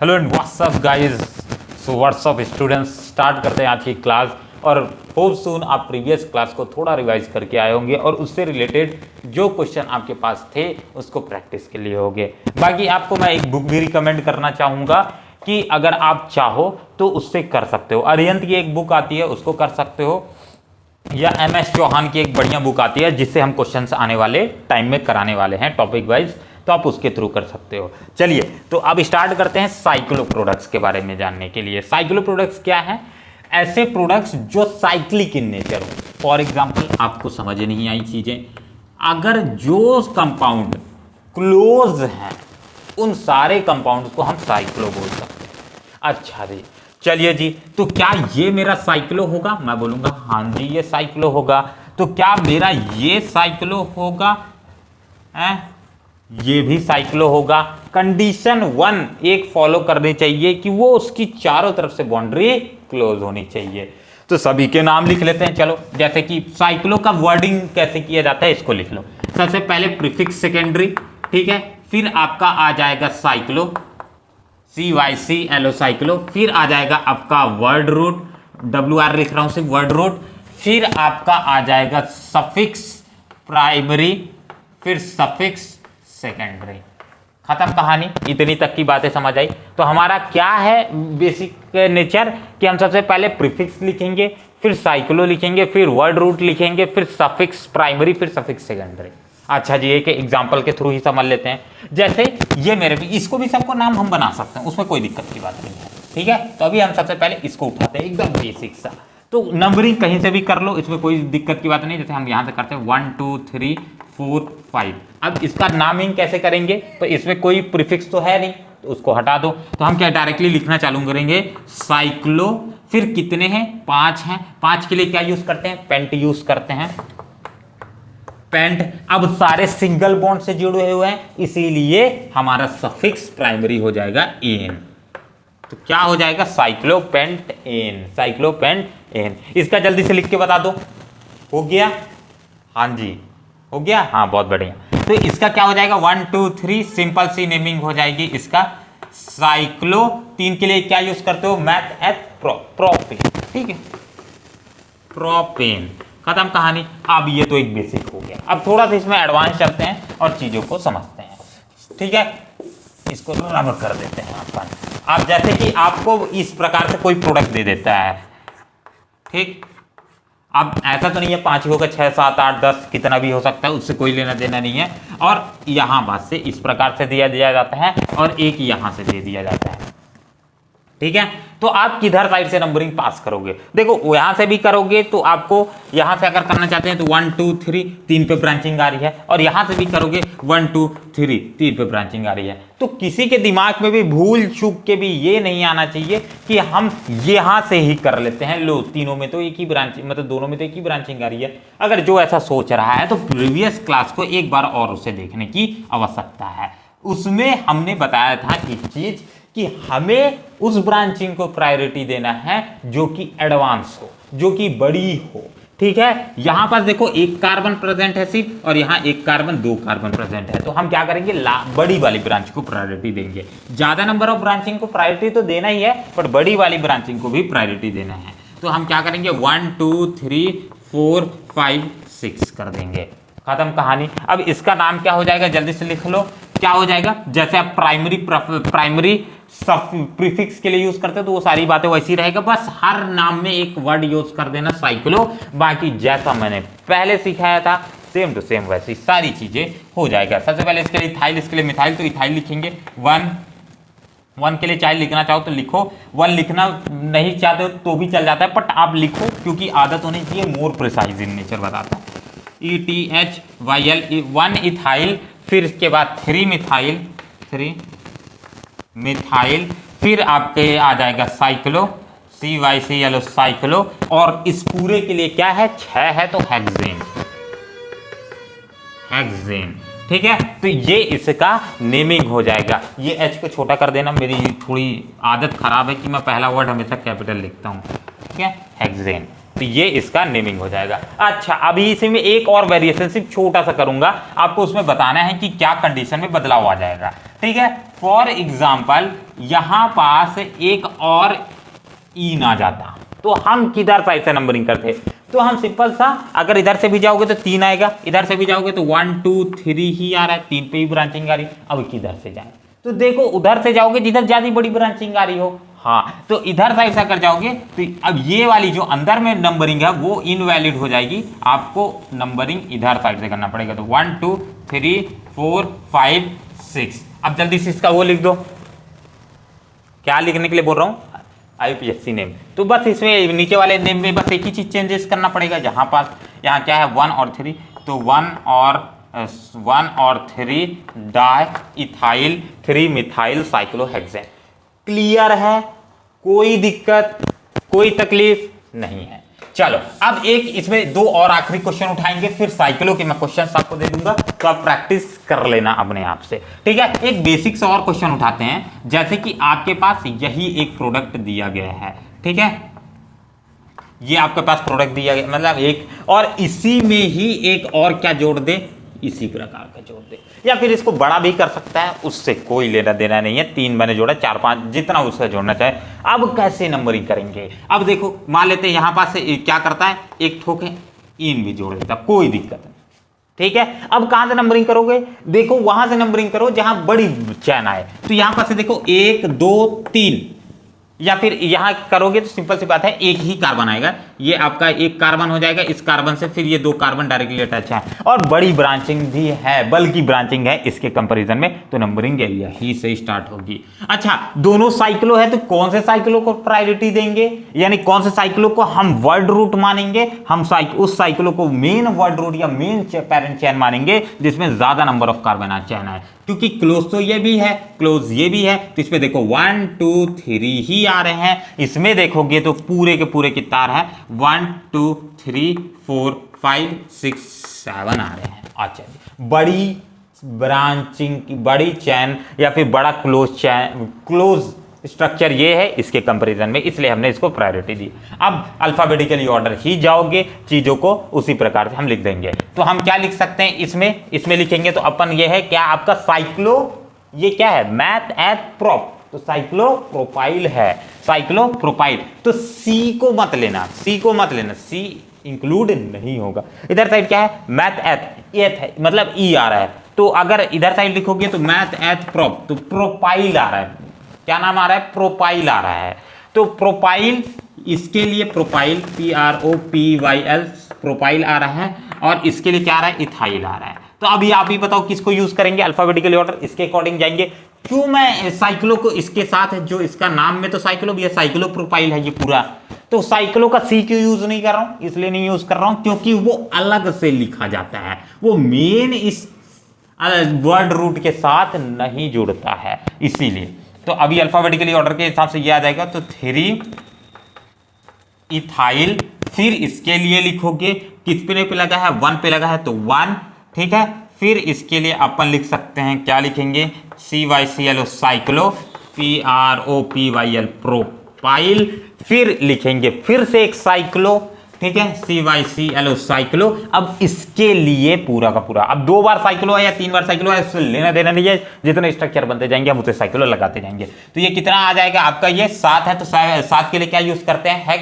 Hello and what's up guys, so what's up students, start करते हैं आज की क्लास। और होप सून आप प्रीवियस क्लास को थोड़ा रिवाइज करके आए होंगे और उससे रिलेटेड जो क्वेश्चन आपके पास थे उसको प्रैक्टिस के लिए होंगे। बाकी आपको मैं एक बुक भी रिकमेंड करना चाहूँगा कि अगर आप चाहो तो उससे कर सकते हो। अरिहंत की एक बुक आती है, उसको कर सकते हो, या MS चौहान की एक बढ़िया बुक आती है जिससे हम क्वेश्चंस आने वाले टाइम में कराने वाले हैं टॉपिक वाइज, तो आप उसके थ्रू कर सकते हो। चलिए तो अब स्टार्ट करते हैं साइक्लो प्रोडक्ट्स के बारे में जानने के लिए। साइक्लो प्रोडक्ट्स क्या है? ऐसे प्रोडक्ट्स जो साइक्लिक इन नेचर हो। फॉर एग्जाम्पल, आपको समझ नहीं आई चीजें, अगर जो कंपाउंड क्लोज हैं उन सारे कंपाउंड को हम साइक्लो बोल सकते हैं। अच्छा जी, चलिए जी, तो क्या ये मेरा साइक्लो होगा? मैं बोलूंगा हाँ जी ये साइक्लो होगा। तो क्या मेरा ये साइक्लो होगा? ये भी साइक्लो होगा। कंडीशन 1 एक फॉलो करनी चाहिए कि वो उसकी चारों तरफ से बाउंड्री क्लोज होनी चाहिए। तो सभी के नाम लिख लेते हैं। चलो, जैसे कि साइक्लो का वर्डिंग कैसे किया जाता है इसको लिख लो। सबसे पहले प्रीफिक्स सेकेंडरी, ठीक है, फिर आपका आ जाएगा साइक्लो, CYCLO साइक्लो, फिर आ जाएगा आपका वर्ड रूट, WR लिख रहा हूं सिर्फ वर्ड रूट, फिर आपका आ जाएगा सफिक्स प्राइमरी, फिर सफिक्स सेकेंडरी। खत्म कहानी। इतनी तक की बातें समझ आई। तो हमारा क्या है बेसिक नेचर कि हम सबसे पहले प्रीफिक्स लिखेंगे, फिर साइक्लो लिखेंगे, फिर वर्ड रूट लिखेंगे, फिर सफिक्स प्राइमरी, फिर सफिक्स सेकेंडरी। अच्छा जी, एक एग्जांपल के थ्रू ही समझ लेते हैं। जैसे ये मेरे भी, इसको भी सबको नाम हम बना सकते हैं, उसमें कोई दिक्कत की बात नहीं है, ठीक है। तो अभी हम सबसे पहले इसको उठाते हैं, एकदम बेसिक सा। तो नंबरिंग कहीं से भी कर लो, इसमें कोई दिक्कत की बात नहीं। जैसे हम यहाँ से करते हैं 1 2 3 4 5। अब इसका नामिंग कैसे करेंगे? तो इसमें कोई प्रीफिक्स तो है नहीं, तो उसको हटा दो। तो हम क्या डायरेक्टली लिखना चालू करेंगे, साइक्लो, फिर कितने हैं? 5 हैं। 5 के लिए क्या यूज करते हैं? पेंट यूज करते हैं, पेंट। अब सारे सिंगल बॉन्ड से जुड़े हुए हैं, इसीलिए हमारा सफिक्स प्राइमरी हो जाएगा एन। तो क्या हो जाएगा? साइक्लोपेंट एन, साइक्लोपेंट एन। इसका जल्दी से लिख के बता दो। हो गया? हाँ जी हो गया। हाँ, बहुत बढ़िया। तो इसका क्या हो जाएगा? 1 2 3 सिंपल सी नेमिंग हो जाएगी इसका साइक्लो। 3 के लिए क्या यूज करते हो? मैथ एथ प्रोपेन, ठीक है, प्रोपेन। खत्म कहानी। अब ये तो एक बेसिक हो गया। अब थोड़ा सा इसमें एडवांस चलते हैं और चीजों को समझते हैं, ठीक है। इसको रबर कर देते हैं अपन। अब जैसे कि आपको इस प्रकार से कोई प्रोडक्ट दे देता है, ठीक। अब ऐसा तो नहीं है 5 ही होगा, 6 7 8 10 कितना भी हो सकता है, उससे कोई लेना देना नहीं है। और यहां बात से इस प्रकार से दिया जाता है और एक यहां से दे दिया जाता है, ठीक है। तो आप किधर साइड से नंबरिंग पास करोगे? देखो, यहां से भी करोगे तो आपको यहां से अगर करना चाहते हैं तो 1 2 3 3 पे ब्रांचिंग आ रही है, और यहां से भी करोगे 1 2 3 3 पे ब्रांचिंग आ रही है। तो किसी के दिमाग में भी भूल चूक के भी ये नहीं आना चाहिए कि हम यहां से ही कर लेते हैं। लो, तीनों में तो एक ही ब्रांचिंग, मतलब दोनों में तो एक ही ब्रांचिंग आ रही है। अगर जो ऐसा सोच रहा है तो प्रीवियस क्लास को एक बार और उसे देखने की आवश्यकता है। उसमें हमने बताया था एक चीज कि हमें उस ब्रांचिंग को प्रायोरिटी देना है जो कि एडवांस हो, जो कि बड़ी हो, ठीक है। यहां पर देखो एक कार्बन प्रेजेंट है सिर्फ, और यहां एक कार्बन 2 कार्बन प्रेजेंट है। तो हम क्या करेंगे? बड़ी वाली ब्रांच को प्रायोरिटी देंगे। ज्यादा नंबर ऑफ ब्रांचिंग को प्रायोरिटी तो देना ही है, पर बड़ी वाली ब्रांचिंग को भी प्रायोरिटी देना है। तो हम क्या करेंगे? 1 2 3 4 5 6 कर देंगे। खत्म कहानी। अब इसका नाम क्या हो जाएगा? जल्दी से लिख लो। क्या हो जाएगा? जैसे आप प्राइमरी सब प्रीफिक्स के लिए यूज करते हो तो वो सारी बातें वैसी रहेगा, बस हर नाम में एक वर्ड यूज कर देना साइक्लो। बाकी जैसा मैंने पहले सिखाया था सेम टू सेम वैसी सारी चीजें हो जाएगा। सबसे पहले इसके लिए इथाइल, इसके लिए मिथाइल, तो इथाइल लिखेंगे 1 के लिए चाहे लिखना चाहो तो लिखो, 1 लिखना नहीं चाहते हो तो भी चल जाता है, बट आप लिखो क्योंकि आदत होनी चाहिए। मोर प्रिसाइज इन नेचर बताता है। ETHYL 1 इथाइल, फिर इसके बाद 3 मिथाइल, 3 मिथाइल, फिर आपके आ जाएगा साइक्लो, CYCLO साइक्लो। और इस पूरे के लिए क्या है? 6 है तो हेक्सेन, हेक्सेन, ठीक है। तो ये इसका नेमिंग हो जाएगा। ये H को छोटा कर देना, मेरी थोड़ी आदत खराब है कि मैं पहला वर्ड हमेशा कैपिटल लिखता हूँ, ठीक है, हेक्सेन। तो ये इसका नेमिंग हो जाएगा। अच्छा, अभी इसमें एक और वेरिएशन सिर्फ छोटा सा करूंगा, आपको उसमें बताना है कि क्या कंडीशन में बदलाव आ जाएगा। ठीक है। फॉर एग्जाम्पल यहां पास एक और इन आ जाता तो हम किधर साइड से नंबरिंग करते? तो हम सिंपल सा, अगर इधर से भी जाओगे तो 3 आएगा, इधर से भी जाओगे तो 1 2 3 ही आ रहा है, 3 पे ही ब्रांचिंग आ रही। अब किधर से जाए? तो देखो उधर से जाओगे जिधर ज्यादा बड़ी ब्रांचिंग आ रही हो। हाँ, तो इधर साइड से अगर जाओगे तो अब ये वाली जो अंदर में नंबरिंग है वो इनवैलिड हो जाएगी, आपको नंबरिंग इधर साइड से करना पड़ेगा। तो 1 2 3 4 5 6। अब जल्दी से इसका वो लिख दो, क्या लिखने के लिए बोल रहा हूँ? IUPAC name. तो बस इसमें नीचे वाले नेम में बस एक ही चीज चेंजेस करना पड़ेगा। यहाँ पास यहाँ क्या है 1 और 3, तो 1 और 3 di ethyl 3 methyl cyclohexane. Clear है? कोई दिक्कत, कोई तकलीफ नहीं है। चलो अब एक इसमें 2 और आखिरी क्वेश्चन उठाएंगे, फिर साइक्लो के मैं क्वेश्चन आपको दे दूंगा, तो आप प्रैक्टिस कर लेना अपने आप से, ठीक है। एक बेसिक से और क्वेश्चन उठाते हैं, जैसे कि आपके पास यही एक प्रोडक्ट दिया गया है, ठीक है। ये आपके पास प्रोडक्ट दिया गया, मतलब एक, और इसी में ही एक और क्या जोड़ दे, इसी प्रकार का जोड़ दे, या फिर इसको बड़ा भी कर सकता है, उससे कोई लेना देना नहीं है। 3 मैंने जोड़ा, 4 5 जितना उससे जोड़ना चाहे। अब कैसे नंबरिंग करेंगे? अब देखो मान लेते हैं यहां पास क्या करता है, एक ठोके इन भी जोड़ देता, कोई दिक्कत नहीं, ठीक है। अब कहां से नंबरिंग करोगे? देखो वहां से नंबरिंग करो जहां बड़ी चैन आए। तो यहां पास देखो 1 2 3, या फिर यहां करोगे तो सिंपल सी बात है, एक ही कार्बन आएगा, ये आपका एक कार्बन हो जाएगा, इस कार्बन से फिर ये 2 कार्बन डायरेक्टली अटैच है, और बड़ी ब्रांचिंग भी है, बल्कि ब्रांचिंग है इसके कंपैरिजन में, तो नंबरिंग यही से स्टार्ट होगी। अच्छा, दोनों साइक्लो है तो कौन से साइक्लो को प्रायोरिटी देंगे, यानी कौन से साइक्लो को हम वर्ड रूट मानेंगे? हम उस साइक्लो को मेन वर्ड रूट या मेन पैरेंट चेन मानेंगे जिसमें ज्यादा नंबर ऑफ कार्बन चेन है, क्योंकि क्लोज तो ये भी है, क्लोज ये भी है, तो इसमें देखो 1 2 3 ही आ रहे हैं। इसमें देखोगे तो पूरे के पूरे कितना आ रहा है, 1 2 3 4 5 6 7 आ रहे हैं। अच्छा, बड़ी ब्रांचिंग की बड़ी चैन या फिर बड़ा क्लोज स्ट्रक्चर ये है इसके कंपैरिजन में, इसलिए हमने इसको प्रायोरिटी दी। अब अल्फाबेटिकली ऑर्डर ही जाओगे चीजों को, उसी प्रकार से हम लिख देंगे। तो हम क्या लिख सकते हैं इसमें लिखेंगे तो अपन ये है क्या, आपका साइक्लो, ये क्या है, मैथ एथ प्रोप, तो साइक्लो प्रोपाइल है, साइक्लो प्रोपाइल। तो सी को मत लेना, सी इंक्लूड नहीं होगा। इधर साइड क्या है, मैथ एथ है, मतलब ई आ रहा है, तो अगर इधर साइड लिखोगे तो मैथ एथ प्रोप, तो प्रोपाइल आ रहा है, क्या नाम आ रहा है, प्रोपाइल आ रहा है। तो प्रोपाइल, इसके लिए प्रोपाइल PROPYL प्रोपाइल आ रहा है, और इसके लिए क्या आ रहा है, इथाइल आ रहा है। तो अभी आप ही बताओ किसको यूज करेंगे, अल्फाबेटिकली ऑर्डर इसके अकॉर्डिंग जाएंगे। क्यों मैं साइक्लो को इसके साथ है, जो इसका नाम में तो साइक्लो भी है, साइक्लो प्रोपाइल है ये पूरा, तो साइक्लो का सी क्यों यूज नहीं कर रहा हूं, इसलिए नहीं यूज कर रहा हूं क्योंकि वो अलग से लिखा जाता है, वो मेन इस वर्ड रूट के साथ नहीं जुड़ता है, इसीलिए। तो अभी अल्फाबेटिकली ऑर्डर के हिसाब से ये आ जाएगा, तो 3 इथाइल, फिर इसके लिए लिखोगे किस पे लगा है, 1 पे लगा है तो 1, ठीक है। फिर इसके लिए अपन लिख सकते हैं, क्या लिखेंगे, CYCLO साइक्लो, PROPYL प्रोपाइल, फिर लिखेंगे फिर से एक साइक्लो, ठीक है, CYCLO साइक्लो। अब इसके लिए पूरा का पूरा, अब 2 बार साइक्लो है या 3 बार साइक्लो है, इससे लेना देना नहीं है, जितने स्ट्रक्चर बनते जाएंगे हम उतने साइक्लो लगाते जाएंगे। तो ये कितना आ जाएगा आपका, ये 7 है, तो 7 के लिए क्या यूज करते हैं,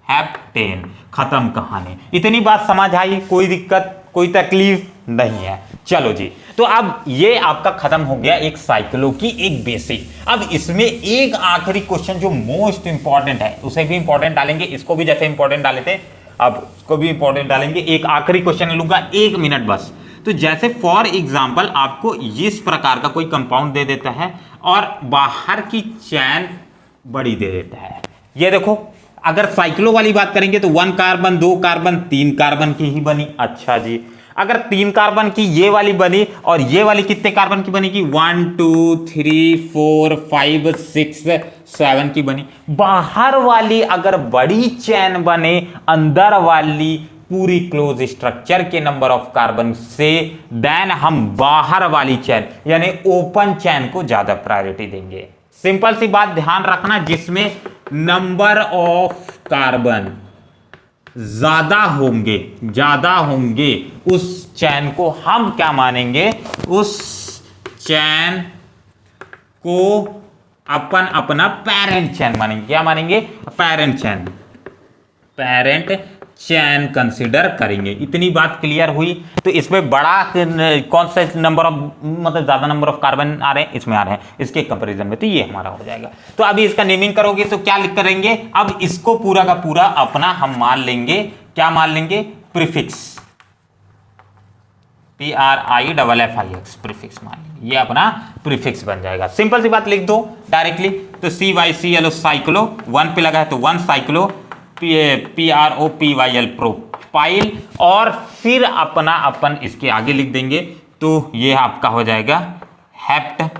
हेप्टेन। खत्म कहानी, इतनी बात समझ आई, कोई दिक्कत कोई तकलीफ नहीं है। चलो जी, तो अब ये आपका खत्म हो गया एक साइक्लो की एक बेसिक। अब इसमें एक आखिरी क्वेश्चन जो मोस्ट इंपॉर्टेंट है, उसे भी इंपॉर्टेंट डालेंगे, इसको भी जैसे इंपॉर्टेंट डाले थे, अब इसको भी इंपॉर्टेंट डालेंगे। एक आखिरी क्वेश्चन लूंगा, 1 मिनट बस। तो जैसे फॉर एग्जाम्पल आपको इस प्रकार का कोई कंपाउंड दे देता है और बाहर की चैन बड़ी दे देता है, ये देखो, अगर साइक्लो वाली बात करेंगे तो 1 कार्बन 2 कार्बन 3 कार्बन की ही बनी। अच्छा जी, अगर 3 कार्बन की ये वाली बनी और ये वाली कितने कार्बन की बनेगी, 1 2 3 4 5 6 7 की बनी। बाहर वाली अगर बड़ी चैन बने अंदर वाली पूरी क्लोज स्ट्रक्चर के नंबर ऑफ कार्बन से, देन हम बाहर वाली चैन यानी ओपन चैन को ज्यादा प्रायोरिटी देंगे। सिंपल सी बात ध्यान रखना, जिसमें नंबर ऑफ कार्बन ज्यादा होंगे उस चैन को हम क्या मानेंगे, उस चैन को अपन अपना पेरेंट चैन मानेंगे। क्या मानेंगे? पेरेंट चैन कंसिडर करेंगे। इतनी बात क्लियर हुई। तो इसमें बड़ा कौन सा नंबर ऑफ, मतलब ज्यादा नंबर ऑफ कार्बन आ रहे हैं, इसमें आ रहे हैं इसके कंपैरिजन में, तो ये हमारा हो जाएगा। तो अभी इसका नेमिंग करोगे तो क्या लिख करेंगे, अब इसको पूरा का पूरा अपना हम मान लेंगे, क्या मान लेंगे, प्रीफिक्स, PRIFFIX प्रीफिक्स मान लेंगे। ये अपना प्रीफिक्स बन जाएगा। सिंपल सी बात लिख दो डायरेक्टली। तो CYCLO साइक्लो, 1 पे लगा है तो 1 साइक्लो, PROPYL प्रोपाइल, और फिर अपना अपन इसके आगे लिख देंगे तो ये आपका हो जाएगा हेप्टेन।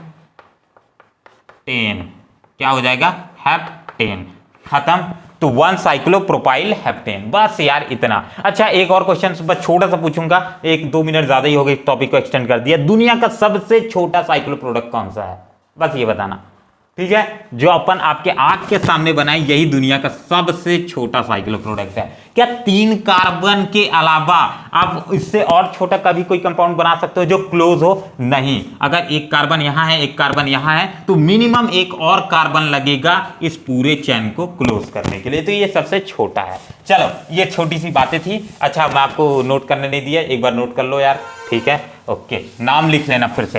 क्या हो जाएगा? हेप्टेन। खत्म। तो 1 साइक्लो प्रोपाइल हेप्टेन। बस यार इतना। अच्छा एक और क्वेश्चन बस छोटा सा पूछूंगा, 1-2 मिनट ज्यादा ही हो गए, टॉपिक को एक्सटेंड कर दिया। दुनिया का सबसे छोटा साइक्लो प्रोडक्ट कौन सा है? बस ये बताना, ठीक है? जो अपन आपके आंख के सामने बनाए, यही दुनिया का सबसे छोटा साइक्लो प्रोडक्ट है। क्या 3 कार्बन के अलावा आप इससे और छोटा कभी कोई कंपाउंड बना सकते हो जो क्लोज हो? नहीं। अगर एक कार्बन यहां है, एक कार्बन यहां है, तो मिनिमम एक और कार्बन लगेगा इस पूरे चैन को क्लोज करने के लिए। तो ये सबसे छोटा है। चलो ये छोटी सी बातें थी। अच्छा मैं आपको नोट करने नहीं दिया, एक बार नोट कर लो यार, ठीक है? ओके, नाम लिख लेना फिर से।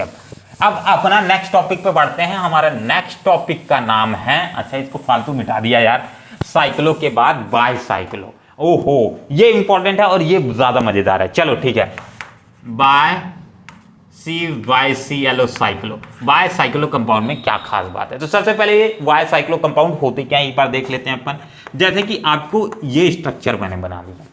अब अपना नेक्स्ट टॉपिक पे बढ़ते हैं। हमारा नेक्स्ट टॉपिक का नाम है, अच्छा इसको फालतू मिटा दिया यार, साइक्लो के बाद बायसाइक्लो। ओहो ये इंपॉर्टेंट है और ये ज्यादा मजेदार है। चलो ठीक है, ByCYCLO साइक्लो। बायसाइक्लो कंपाउंड में क्या खास बात है? तो सबसे पहले ये बायसाइक्लो कंपाउंड होते क्या है एक बार देख लेते हैं अपन। जैसे कि आपको ये स्ट्रक्चर मैंने बना दिया,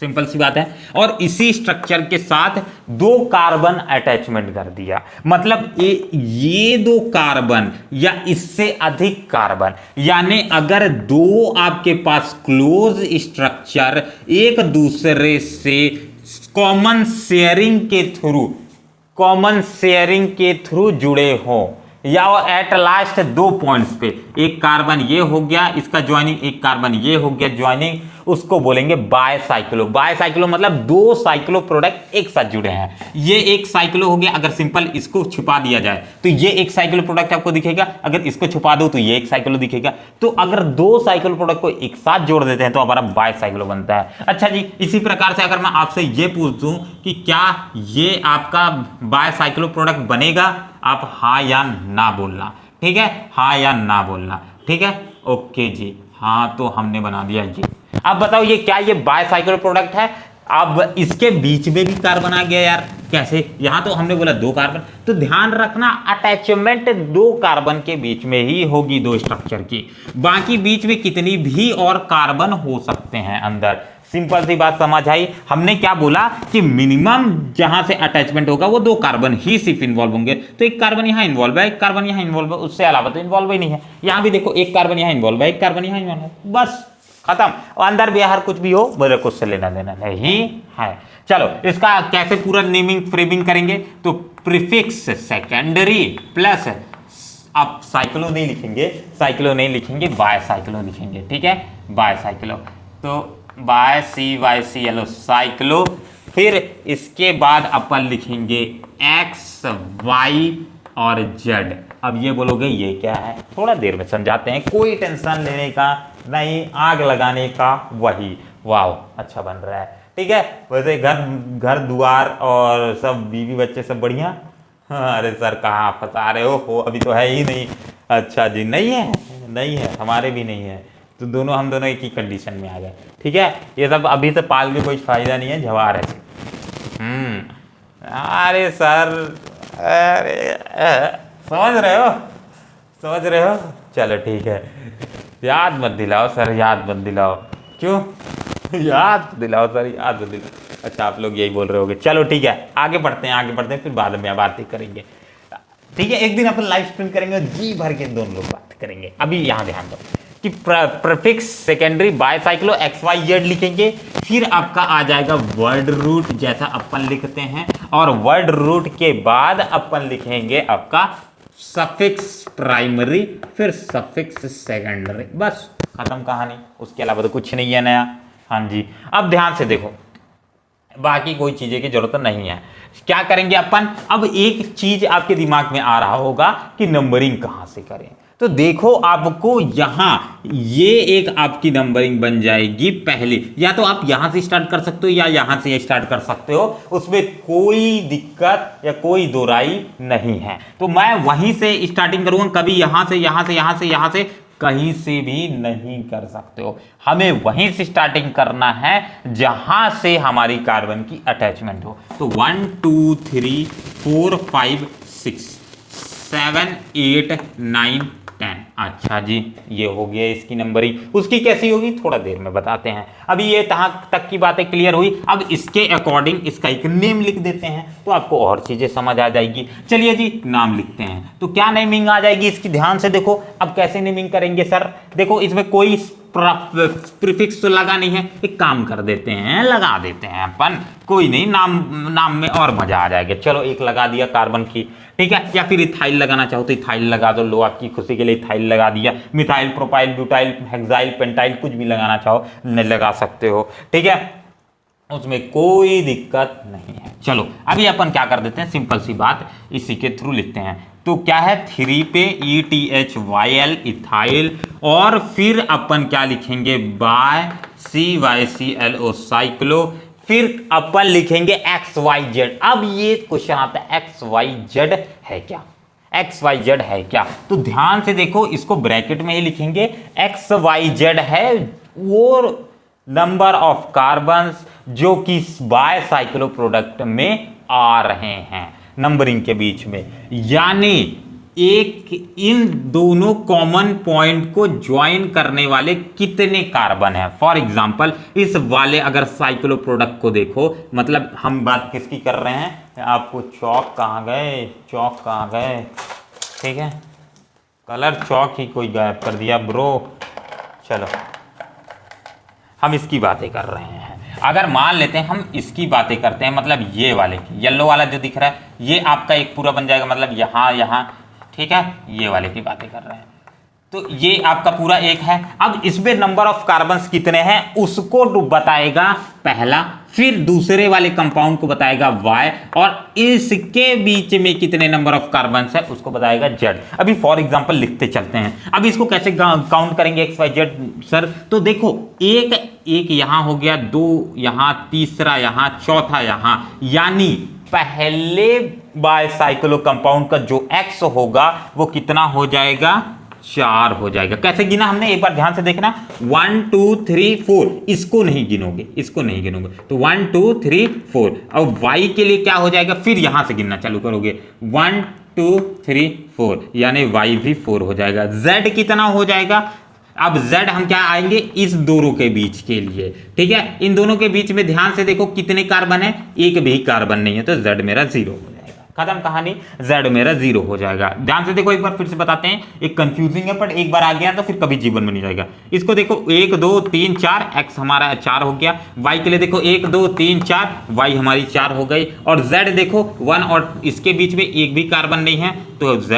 सिंपल सी बात है, और इसी स्ट्रक्चर के साथ 2 कार्बन अटैचमेंट कर दिया। मतलब ये 2 कार्बन या इससे अधिक कार्बन, यानी अगर 2 आपके पास क्लोज स्ट्रक्चर एक दूसरे से कॉमन शेयरिंग के थ्रू जुड़े हो, या एट लास्ट 2 पॉइंट्स पे, एक कार्बन ये हो गया इसका ज्वाइनिंग, एक कार्बन ये हो गया ज्वाइनिंग, उसको बोलेंगे बायसाइक्लो। बायसाइक्लो मतलब 2 साइक्लो प्रोडक्ट एक साथ जुड़े हैं। ये एक साइक्लो हो गया। अगर सिंपल इसको छुपा दिया जाए तो ये एक साइक्लो प्रोडक्ट आपको दिखेगा, अगर इसको छुपा दो तो ये एक साइक्लो दिखेगा। तो अगर 2 साइक्लो प्रोडक्ट को एक साथ जोड़ देते हैं तो हमारा बायसाइक्लो बनता है। अच्छा जी, इसी प्रकार से अगर मैं आपसे ये पूछ दूं कि क्या ये आपका बायसाइक्लो प्रोडक्ट बनेगा, आप हाँ या ना बोलना, ठीक है? हाँ या ना बोलना, ठीक है? ओके जी, हाँ तो हमने बना दिया जी। अब बताओ ये क्या ये बायसाइक्लो प्रोडक्ट है? अब इसके बीच में भी कार्बन आ गया यार, कैसे? यहां तो हमने बोला 2 कार्बन, तो ध्यान रखना अटैचमेंट 2 कार्बन के बीच में ही होगी 2 स्ट्रक्चर की। बाकी बीच में कितनी भी और कार्बन हो सकते हैं अंदर। सिंपल सी बात समझ आई। हमने क्या बोला कि मिनिमम जहां से अटैचमेंट होगा वो 2 कार्बन ही सिर्फ इन्वॉल्व होंगे। तो एक कार्बन यहां इन्वॉल्व है, एक कार्बन यहां इन्वॉल्व है, उससे अलावा तो इन्वॉल्व ही नहीं है। यहां भी देखो एक कार्बन यहां इन्वॉल्व है, एक कार्बन यहां इन्वॉल्व है, बस खत्म। अंदर बाहर कुछ भी हो मेरे को उससे लेना देना नहीं है। चलो इसका कैसे पूरा नेमिंग फ्रेमिंग करेंगे? तो प्रीफिक्स सेकेंडरी प्लस, आप साइक्लो नहीं लिखेंगे, बायसाइक्लो लिखेंगे, ठीक है? बायसाइक्लो। तो ByCYCLO साइक्लो। फिर इसके बाद अपन लिखेंगे X, Y और Z। अब ये बोलोगे ये क्या है? थोड़ा देर में समझाते हैं, कोई टेंशन लेने का नहीं, आग लगाने का वही। वाह अच्छा बन रहा है, ठीक है? वैसे घर द्वार और सब बीवी बच्चे सब बढ़िया? अरे सर कहाँ फंसा रहे हो, अभी तो है ही नहीं। अच्छा जी, नहीं है, हमारे भी नहीं है। तो हम दोनों एक ही कंडीशन में आ गए, ठीक है? ये सब अभी से पाल के कोई फायदा नहीं है, जवार है। अरे सर, अरे समझ रहे हो? चलो ठीक है, याद मत दिलाओ सर, याद मत दिलाओ। क्यों? याद दिलाओ सर, याद दिलाओ। अच्छा आप लोग यही बोल रहे होगे। चलो ठीक है, आगे बढ़ते हैं, फिर बाद में बातें करेंगे, ठीक है? एक दिन अपन लाइव स्ट्रीम करेंगे और जी भर के दोनों लोग बात करेंगे। अभी यहाँ ध्यान दो कि प्रीफिक्स सेकेंडरी बायसाइक्लो XYZ लिखेंगे, फिर आपका आ जाएगा वर्ड रूट जैसा अपन लिखते हैं, और वर्ड रूट के बाद अपन लिखेंगे आपका सफिक्स प्राइमरी, फिर सफिक्स सेकेंडरी। बस खत्म कहानी, उसके अलावा तो कुछ नहीं है नया। हाँ जी, अब ध्यान से देखो, बाकी कोई चीजें की जरूरत नहीं है। क्या करेंगे अपन, अब एक चीज आपके दिमाग में आ रहा होगा कि नंबरिंग कहां से करें। तो देखो आपको यहां ये एक आपकी नंबरिंग बन जाएगी पहले, या तो आप यहां से स्टार्ट कर सकते हो या यहां से स्टार्ट कर सकते हो, उसमें कोई दिक्कत या कोई दोराई नहीं है। तो मैं वहीं से स्टार्टिंग करूंगा, कभी यहां से यहां से यहां से यहां से कहीं से भी नहीं कर सकते हो। हमें वहीं से स्टार्टिंग करना है जहां से हमारी कार्बन की अटैचमेंट हो। तो 1 2 3 4 5 6 7 8 9 10। अच्छा जी, ये हो गया इसकी नंबरिंग। उसकी कैसी होगी थोड़ा देर में बताते हैं। अभी ये तक की बातें क्लियर हुई। अब इसके अकॉर्डिंग इसका एक नेम लिख देते हैं तो आपको और चीजें समझ आ जाएगी। चलिए जी, नाम लिखते हैं। तो क्या नेमिंग आ जाएगी इसकी, ध्यान से देखो। अब कैसे नेमिंग करेंगे सर, देखो इसमें कोई प्रीफिक्स तो लगा नहीं है, एक काम कर देते हैं, लगा देते हैं अपन, कोई नहीं, नाम में और मजा आ जाएगा। चलो एक लगा दिया कार्बन की, ठीक है, या फिर इथाइल लगाना चाहो तो इथाइल लगा दो, लो आपकी खुशी के लिए इथाइल लगा दिया। Methyl, propyl, butyl, hexyl, pentyl, कुछ भी लगाना चाहो लगा सकते हो, ठीक है, उसमें कोई दिक्कत नहीं है। चलो अभी अपन क्या कर देते हैं, सिंपल सी बात इसी के थ्रू लिखते हैं। तो क्या है, 3 पे ETHYL इथाइल, और फिर अपन क्या लिखेंगे, बाय CYCLO साइक्लो, फिर अपन लिखेंगे XYZ। अब ये क्वेश्चन आता है XYZ है क्या, XYZ है क्या। तो ध्यान से देखो, इसको ब्रैकेट में ही लिखेंगे, XYZ है वो नंबर ऑफ कार्बन्स जो कि बाय साइक्लो प्रोडक्ट में आ रहे हैं नंबरिंग के बीच में, यानी एक इन दोनों कॉमन पॉइंट को ज्वाइन करने वाले कितने कार्बन है। फॉर एग्जांपल इस वाले अगर साइक्लो प्रोडक्ट को देखो, मतलब हम बात किसकी कर रहे हैं, आपको चौक कहाँ गए, चौक कहाँ गए, ठीक है, कलर चौक ही कोई गायब कर दिया ब्रो। चलो हम इसकी बातें कर रहे हैं। अगर मान लेते हैं हम इसकी बातें करते हैं, मतलब ये वाले की, येलो वाला जो दिख रहा है ये आपका एक पूरा बन जाएगा, मतलब यहाँ यहाँ, ठीक है, ये वाले की बातें कर रहे हैं। तो ये आपका पूरा एक है। अब इसमें नंबर ऑफ कार्बन्स कितने हैं उसको बताएगा पहला, फिर दूसरे वाले कंपाउंड को बताएगा Y, और इसके बीच में कितने नंबर ऑफ कार्बन्स है उसको बताएगा Z। अभी फॉर एग्जांपल लिखते चलते हैं। अब इसको कैसे काउंट करेंगे XYZ सर, तो देखो एक यहां हो गया, 2 यहां, तीसरा यहां, चौथा यहां, यानी पहले बायसाइक्लो कंपाउंड का जो X होगा वो कितना हो जाएगा, 4 हो जाएगा। कैसे गिना हमने, एक बार ध्यान से देखना, 1 2 3 4, इसको नहीं गिनोगे, इसको नहीं गिनोगे, तो 1 2 3 4। अब Y के लिए क्या हो जाएगा, फिर यहां से गिनना चालू करोगे, 1 2 3 4, यानी Y भी 4 हो जाएगा। Z कितना हो जाएगा, अब Z हम क्या आएंगे, इस दोनों के बीच के लिए, ठीक है, इन दोनों के बीच में ध्यान से देखो कितने कार्बन है, एक भी कार्बन नहीं है, तो Z मेरा 0 हो जाएगा। खत्म कहानी, Z मेरा 0 हो जाएगा। ध्यान से देखो, एक बार फिर से बताते हैं, एक कंफ्यूजिंग है पर एक बार आ गया तो फिर कभी जीवन में नहीं जाएगा। इसको देखो 1 2 3 4, X हमारा 4 हो गया। Y के लिए देखो 1 2 3 4, Y हमारी 4 हो गई, और Z देखो 1 और इसके बीच में एक भी कार्बन नहीं है, तो Z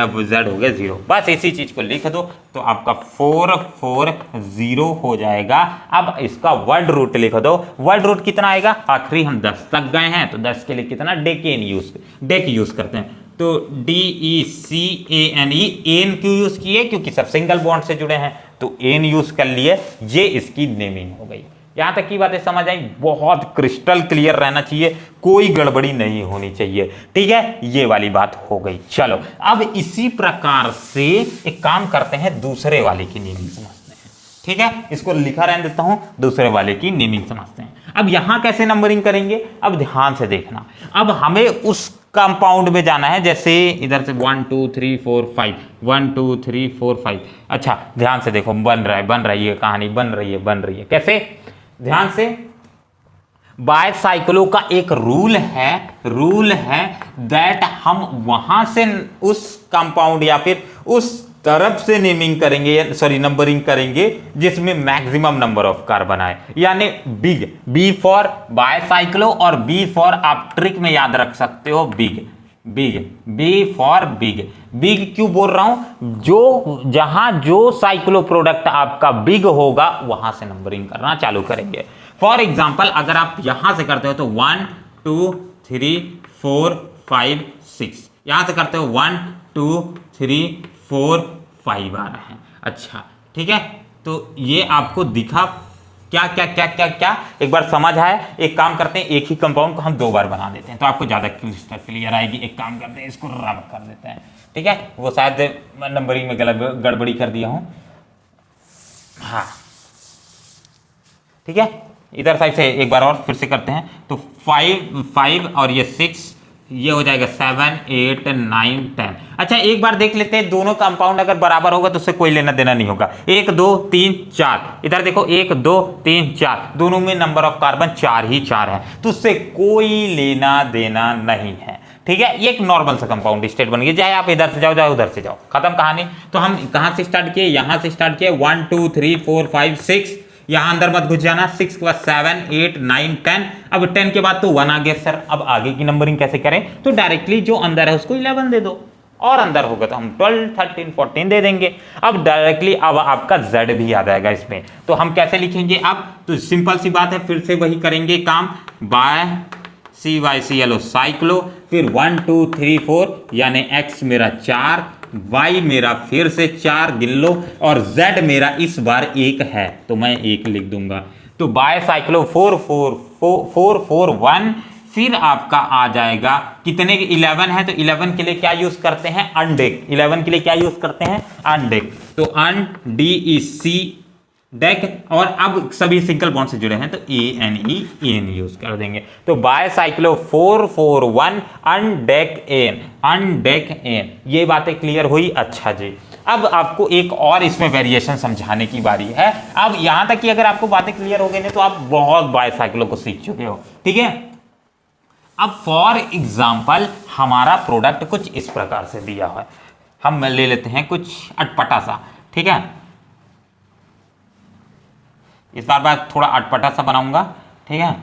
हो गया 0। बस इसी चीज को लिख दो तो आपका 4 4 0 हो जाएगा। अब इसका वर्ड रूट लिख दो, वर्ड रूट कितना आएगा, आखिरी हम 10 तक गए हैं तो 10 के लिए कितना, डेक यूज करते हैं, तो DECANE, एन क्यों यूज किए, क्योंकि सब सिंगल बॉन्ड से जुड़े हैं, तो एन यूज कर लिए, ये इसकी नेमिंग हो गई। यहां तक की बातें समझ आई, बहुत क्रिस्टल क्लियर रहना चाहिए, कोई गड़बड़ी नहीं होनी चाहिए, ठीक है, ये वाली बात हो गई। चलो अब इसी प्रकार से एक काम करते हैं, दूसरे वाले की नेमिंग समझते हैं, ठीक है, इसको लिखा रहने देता हूं, दूसरे वाले की नेमिंग समझते हैं। अब यहां कैसे नंबरिंग करेंगे, अब ध्यान से देखना, अब हमें उस कंपाउंड में जाना है, जैसे इधर से 1 2 3 4 5, 1 2 3 4 5। अच्छा ध्यान से देखो, बन रहा है ये कहानी, बन रही है, कैसे, ध्यान से, बायसाइक्लो का एक रूल है दैट हम वहां से उस कंपाउंड या फिर उस तरफ से नेमिंग करेंगे, सॉरी नंबरिंग करेंगे जिसमें मैक्सिमम नंबर ऑफ कार्बन आए, यानी बिग, बी फॉर बायसाइक्लो और बी फॉर, आप ट्रिक में याद रख सकते हो, बिग, बी फॉर बिग क्यों बोल रहा हूं, जहां जो साइक्लो प्रोडक्ट आपका बिग होगा वहां से नंबरिंग करना चालू करेंगे। फॉर एग्जाम्पल अगर आप यहां से करते हो तो 1 2 3 4 5 6, यहां से करते हो 1 2 3 4 5 आ रहे हैं। अच्छा ठीक है, तो ये आपको दिखा क्या क्या क्या क्या क्या एक बार समझ आए। एक काम करते हैं, एक ही कंपाउंड को हम 2 बार बना देते हैं तो आपको ज्यादा क्लियर आएगी। एक काम करते हैं, इसको रब कर देते हैं, ठीक है। वो शायद नंबरिंग में गड़बड़ी कर दिया हूं। हाँ ठीक है, इधर साइड से एक बार और फिर से करते हैं तो 5 और ये 6, ये हो जाएगा 7 8 9 10। अच्छा एक बार देख लेते हैं, दोनों कंपाउंड अगर बराबर होगा तो उससे कोई लेना देना नहीं होगा। 1 2 3 4, इधर देखो 1 2 3 4, दोनों में नंबर ऑफ कार्बन 4 ही 4 है, तो उससे कोई लेना देना नहीं है, ठीक है। ये एक नॉर्मल सा कंपाउंड स्टेट बन गया, चाहे आप इधर से जाओ चाहे उधर से जाओ, खत्म कहानी। तो हम कहां से स्टार्ट किए, यहां से स्टार्ट किए 1 2 3 4 5 6, यहां अंदर मत घुस जाना। 6 के बाद 7 8 9 10, अब 10 के बाद तो 1 आ गया सर। अब आगे की नंबरिंग कैसे करें, तो डायरेक्टली जो अंदर है उसको 11 दे दो, और अंदर होगा तो हम 12 13 14 दे देंगे। अब डायरेक्टली अब आपका Z भी आ जाएगा इसमें, तो हम कैसे लिखेंगे अब, तो सिंपल सी बात है, फिर से वही करेंगे काम, बाय CYCLO साइक्लो, फिर 1 2 3 4 यानी X मेरा 4, Y मेरा फिर से 4 गिन लो, और Z मेरा इस बार 1 है तो मैं 1 लिख दूंगा। तो बाय साइक्लो 4 4 4 4 1, फिर आपका आ जाएगा कितने, 11 है तो 11 के लिए क्या यूज करते हैं, अनडेक। 11 के लिए क्या यूज करते हैं, अनडेक। तो अन DEC डेक, और अब सभी सिंगल बॉन्ड से जुड़े हैं तो ANE यूज कर देंगे। तो bicyclo 4 4 1 undec ene, undec ene, ये बातें क्लियर हुई। अच्छा जी, अब आपको एक और इसमें वेरिएशन समझाने की बारी है। अब यहां तक कि अगर आपको बातें क्लियर हो गई ना तो आप बहुत बाय साइक्लो को सीख चुके हो, ठीक है। अब फॉर एग्जाम्पल हमारा प्रोडक्ट कुछ इस प्रकार से दिया हुआ है, हम ले लेते हैं कुछ अटपटा सा, ठीक है। इस बार मैं थोड़ा अटपटा सा बनाऊंगा, ठीक है,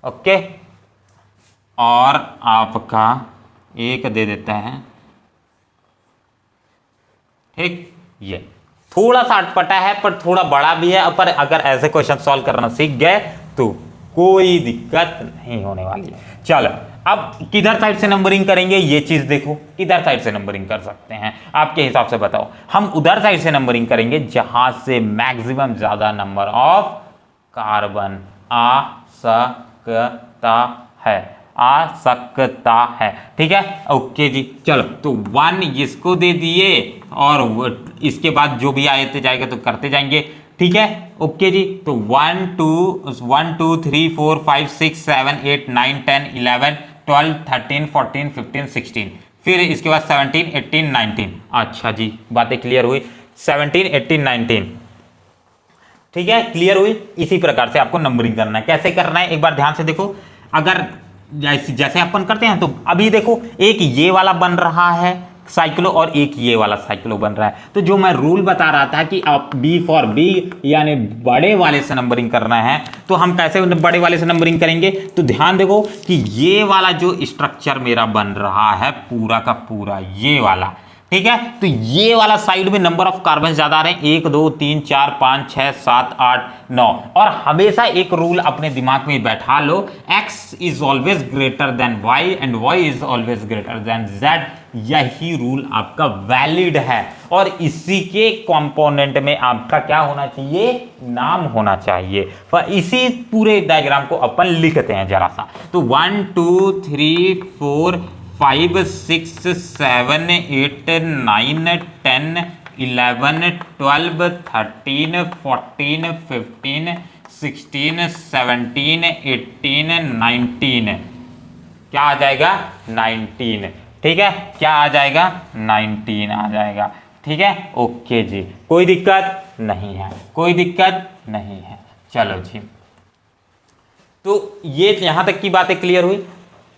ओके। और आपका एक दे देता है, ठीक, ये थोड़ा सा अटपटा है पर थोड़ा बड़ा भी है, पर अगर ऐसे क्वेश्चन सॉल्व करना सीख गए तो कोई दिक्कत नहीं होने वाली है। चलो अब किधर साइड से नंबरिंग करेंगे, ये चीज देखो, किधर साइड से नंबरिंग कर सकते हैं आपके हिसाब से बताओ। हम उधर साइड से नंबरिंग करेंगे जहां से मैक्सिमम ज्यादा नंबर ऑफ कार्बन आ सकता है, आ सकता है, ठीक है, ओके जी। चलो तो 1 इसको दे दिए, और इसके बाद जो भी आते जाएगा तो करते जाएंगे, ठीक है, ओके जी। तो 1 2 3 4 5 6 7 8 9 10 11 12 13 14 15 16, फिर इसके बाद 17 18 19। अच्छा जी, बातें क्लियर हुई, 17 18 19, ठीक है, क्लियर हुई। इसी प्रकार से आपको नंबरिंग करना है। कैसे करना है एक बार ध्यान से देखो, अगर जैसे अपन करते हैं तो अभी देखो एक ये वाला बन रहा है साइक्लो और एक ये वाला साइक्लो बन रहा है, तो जो मैं रूल बता रहा था कि आप B फॉर B यानी बड़े वाले से नंबरिंग करना है, तो हम कैसे बड़े वाले से नंबरिंग करेंगे, तो ध्यान देखो कि ये वाला जो स्ट्रक्चर मेरा बन रहा है पूरा का पूरा ये वाला, ठीक है, तो ये वाला साइड में नंबर ऑफ कार्बन ज्यादा आ रहे हैं, 1 2 3 4 5 6 7 8 9, और हमेशा एक रूल अपने दिमाग में बैठा लो, x is always greater than y and y is always greater than z। यही रूल आपका वैलिड है, और इसी के कंपोनेंट में आपका क्या होना चाहिए, नाम होना चाहिए। पर इसी पूरे डायग्राम को अपन लिखते हैं जरा सा, तो 1 2 3 4 5 6 7 8 9 10 11 12 13 14 15 16 17 18 19, क्या आ जाएगा 19, ठीक है, क्या आ जाएगा 19 आ जाएगा, ठीक है, ओके जी, कोई दिक्कत नहीं है, कोई दिक्कत नहीं है। चलो जी, तो ये यहां तक की बातें क्लियर हुई,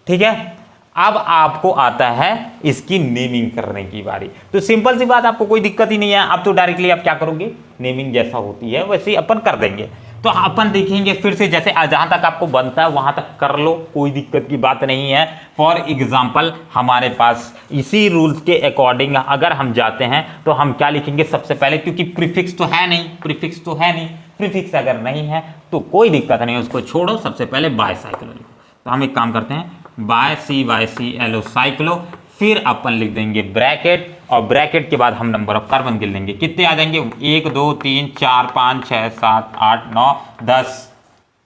ठीक है। अब आपको आता है इसकी नेमिंग करने की बारी। तो सिंपल सी बात, आपको कोई दिक्कत ही नहीं है, अब तो डायरेक्टली आप क्या करोगे, नेमिंग जैसा होती है वैसे ही अपन कर देंगे। तो अपन देखेंगे फिर से, जैसे जहां तक आपको बनता है वहां तक कर लो, कोई दिक्कत की बात नहीं है। फॉर एग्जाम्पल हमारे पास इसी रूल्स के अकॉर्डिंग अगर हम जाते हैं तो हम क्या लिखेंगे सबसे पहले, क्योंकि प्रीफिक्स तो है नहीं, प्रीफिक्स अगर नहीं है तो कोई दिक्कत नहीं है, उसको छोड़ो। सबसे पहले बायसाइक्लो लिखो। तो हम एक काम करते हैं, ByCYCLO साइक्लो, फिर अपन लिख देंगे ब्रैकेट, और ब्रैकेट के बाद हम नंबर ऑफ कार्बन गिन लेंगे। कितने आ जाएंगे, 1 2 3 4 5 6 7 8 9 10।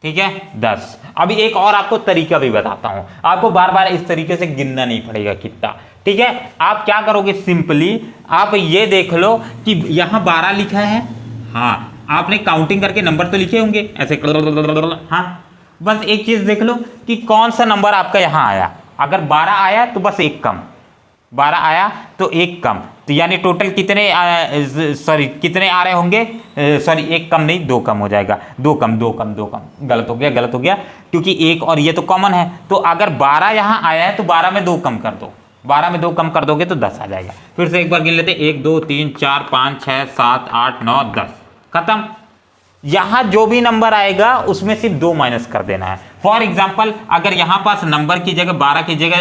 ठीक है, 10। अभी एक और आपको तरीका भी बताता हूं, आपको बार बार इस तरीके से गिनना नहीं पड़ेगा कितना। ठीक है, आप क्या करोगे, सिंपली आप ये देख लो कि यहां 12 लिखा है, हाँ आपने काउंटिंग करके नंबर तो लिखे होंगे ऐसे, हाँ बस एक चीज देख लो कि कौन सा नंबर आपका यहां आया। अगर 12 आया तो बस एक कम, 12 आया तो एक कम, तो यानी टोटल कितने कितने आ रहे होंगे, सॉरी एक कम नहीं, 2 कम हो जाएगा, 2 कम, गलत हो गया क्योंकि एक और ये तो कॉमन है। तो अगर 12 यहाँ आया है तो 12 में 2 कम कर दो, 12 में 2 कम कर दोगे तो 10 आ जाएगा। फिर से एक बार गिन लेते, 1 2 3 4 5 6 7 8 9 10, खत्म। यहां जो भी नंबर आएगा उसमें सिर्फ 2 माइनस कर देना है। फॉर एग्जाम्पल अगर यहां पास नंबर की जगह 12 की जगह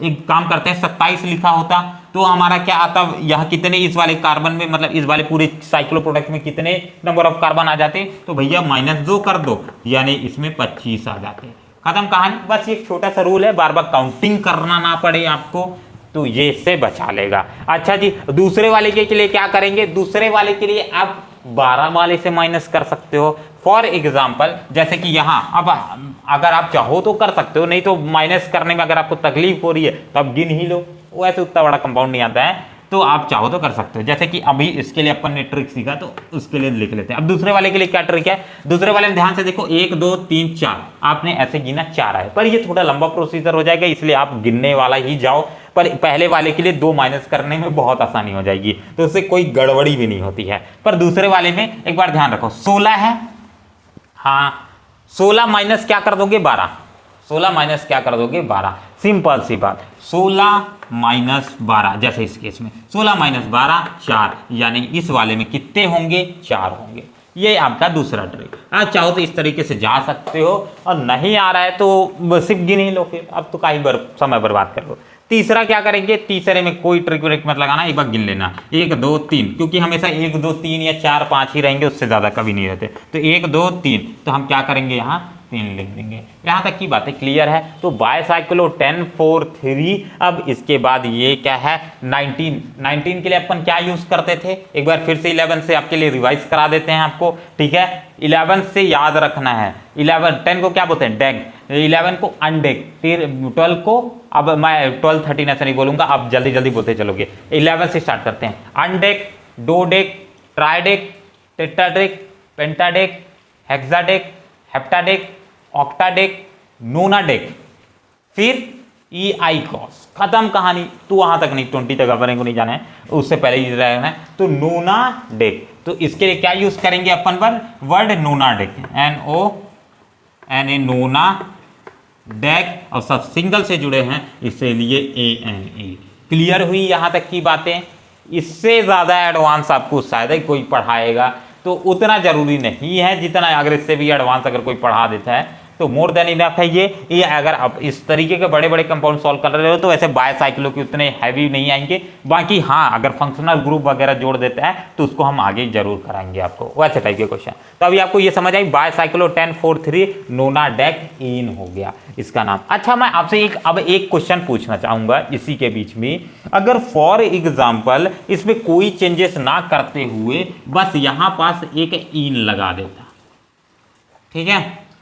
एक काम करते हैं 27 लिखा होता तो हमारा क्या आता, यहां कितने इस वाले कार्बन में, मतलब इस वाले पूरे साइक्लो प्रोडक्ट में कितने नंबर ऑफ कार्बन आ जाते, तो भैया -2 कर दो, यानी इसमें 25 आ जाते। खत्म कहानी। बस एक छोटा सा रूल है, बार बार काउंटिंग करना ना पड़े आपको, तो ये इससे बचा लेगा। अच्छा जी, दूसरे वाले के लिए क्या करेंगे, दूसरे वाले के लिए आप 12 वाले से माइनस कर सकते हो। फॉर एग्जाम्पल जैसे कि यहाँ, अब अगर आप चाहो तो कर सकते हो, नहीं तो माइनस करने में अगर आपको तकलीफ हो रही है तो आप गिन ही लो, वो ऐसे उतना बड़ा कंपाउंड नहीं आता है, तो आप चाहो तो कर सकते हो। जैसे कि अभी इसके लिए अपन ने ट्रिक सीखा तो उसके लिए लिख लेते हैं। अब दूसरे वाले के लिए क्या ट्रिक है, दूसरे वाले में ध्यान से देखो, 1 2 3 4 आपने ऐसे गिना, 4 आए, पर ये थोड़ा लंबा प्रोसीजर हो जाएगा, इसलिए आप गिनने वाला ही जाओ। पर पहले वाले के लिए 2 माइनस करने में बहुत आसानी हो जाएगी, तो उससे कोई गड़बड़ी भी नहीं होती है। पर दूसरे वाले में एक बार ध्यान रखो, 16 है, हाँ 16 माइनस क्या कर दोगे, 12, 16 माइनस क्या कर दोगे, 12। सिंपल सी बात, 16 माइनस 12, जैसे इस केस में 16 माइनस 12 4, यानी इस वाले में कितने होंगे, 4 होंगे। ये आपका दूसरा ट्रिक। आप चाहो तो इस तरीके से जा सकते हो, और नहीं आ रहा है तो सिर्फ गिन ही लो, फिर अब तो काही समय बर्बाद कर लो। तीसरा क्या करेंगे, तीसरे में कोई ट्रिक व्रिक मत लगाना, एक बार गिन लेना, 1 2 3, क्योंकि हमेशा 1 2 3 या 4 5 ही रहेंगे, उससे ज्यादा कभी नहीं रहते। तो 1 2 3, तो हम क्या करेंगे, यहाँ 3 लिख देंगे। यहाँ तक की बातें क्लियर है। तो बायसाइक्लो 10 4 3। अब इसके बाद ये क्या है, 19 के लिए अपन क्या यूज करते थे, एक बार फिर से 11 से आपके लिए रिवाइज करा देते हैं आपको। ठीक है, 11 से याद रखना है, 10 को क्या बोलते हैं, डेक, 11 को अनडेक, फिर 12 को, अब मैं 12 13 ऐसा नहीं बोलूंगा, आप जल्दी जल्दी बोलते चलोगे। 11 से स्टार्ट करते हैं, अनडेक, डोडेक, ट्राइडेक, टेट्राडेक, पेंटाडेक, हेक्साडेक, हेप्टाडेक, ऑक्टाडेक, नोनाडेक, फिर EICOS। खत्म कहानी। तो वहां तक नहीं, 20 तक अपन को नहीं जाना है, उससे पहले ही रहना है। तो नोनाडेक, तो इसके लिए क्या यूज करेंगे अपन वर्ड नोनाडेक, NONA, नोनाडेक, और सब सिंगल से जुड़े हैं इसलिए ANE। क्लियर हुई यहां तक की बातें। इससे ज्यादा एडवांस आपको शायद ही कोई पढ़ाएगा, तो उतना जरूरी नहीं है जितना अगर इससे भी एडवांस अगर कोई पढ़ा देता है तो मोर देन इनफ है ये अगर आप इस तरीके के बड़े बड़े कंपाउंड सॉल्व कर रहे हो तो वैसे बायसाइक्लो के उतने हैवी नहीं आएंगे। बाकी हाँ, अगर फंक्शनल ग्रुप वगैरह जोड़ देता है तो उसको हम आगे जरूर कराएंगे आपको, वैसे टाइप के क्वेश्चन। तो अभी आपको ये समझ आई, बायसाइक्लो 10 4 3 नोनाडेक इन हो गया इसका नाम। अच्छा, मैं आपसे अब एक क्वेश्चन पूछना चाहूंगा इसी के बीच में, अगर फॉर एग्जाम्पल इसमें कोई चेंजेस ना करते हुए बस यहां पास एक इन लगा देता, ठीक है,